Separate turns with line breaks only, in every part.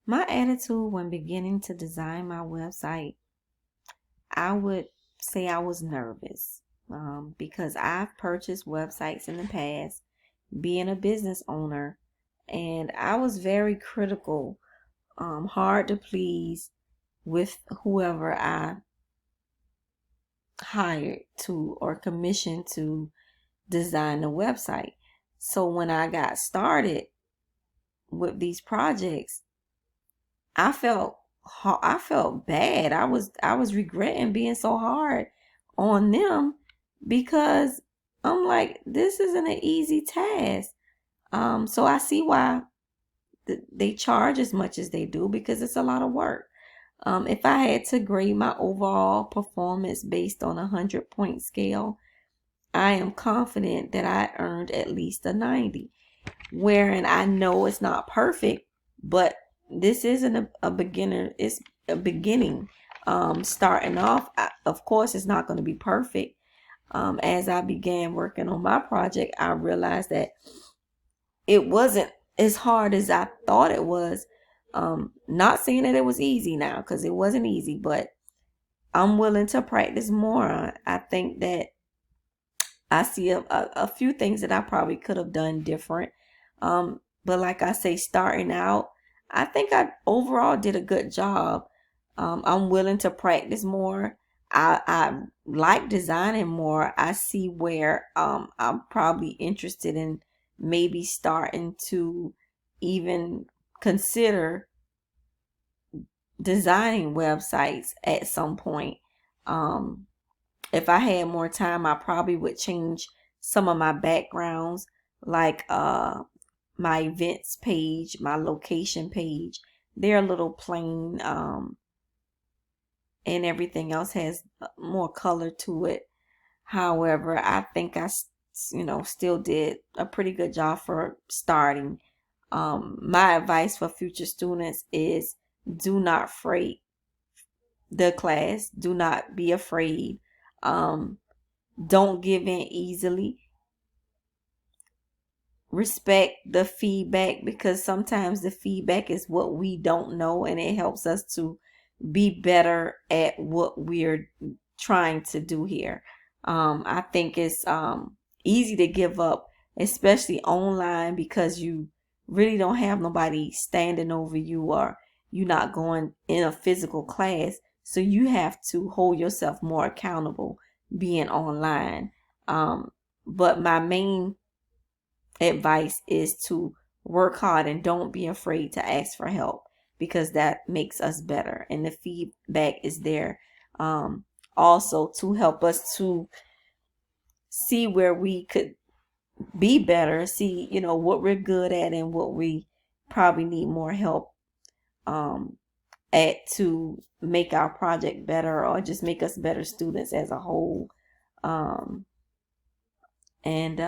My attitude when beginning to design my website, I would say I was nervous because I've purchased websites in the past, being a business owner, and I was very critical, hard to please with whoever I hired to or commissioned to design the website. So when I got started with these projects, I felt bad. I was regretting being so hard on them because I'm like, this isn't an easy task. So I see why they charge as much as they do because it's a lot of work. If I had to grade my overall performance based on a 100-point scale, I am confident that I earned at least a 90. Wherein I know it's not perfect, but this isn't a beginner, it's a beginning. Starting off, of course, it's not going to be perfect. As I began working on my project, I realized that it wasn't as hard as I thought it was. Not saying that it was easy now, because it wasn't easy, but I'm willing to practice more. I think that I see a few things that I probably could have done different. But like I say, starting out, I think I overall did a good job. I'm willing to practice more. I like designing more. I see where I'm probably interested in maybe starting to even consider designing websites at some point. Um, if I had more time, I probably would change some of my backgrounds, like my events page, my location page. They're a little plain, and everything else has more color to it. However, I think still did a pretty good job for starting. My advice for future students is do not freight the class. Do not be afraid. Um, don't give in easily. Respect the feedback because sometimes the feedback is what we don't know and it helps us to be better at what we're trying to do here. I think it's easy to give up, especially online, because you really don't have nobody standing over you or you're not going in a physical class. So you have to hold yourself more accountable being online. But my main advice is to work hard and don't be afraid to ask for help because that makes us better and the feedback is there also to help us to see where we could be better, see what we're good at and what we probably need more help um at to make our project better or just make us better students as a whole. Um and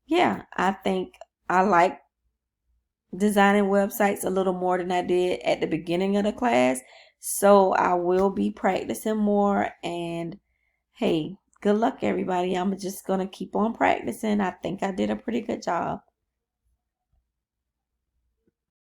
yeah, I think I like designing websites a little more than I did at the beginning of the class. So I will be practicing more. And hey, good luck, everybody. I'm just going to keep on practicing. I think I did a pretty good job.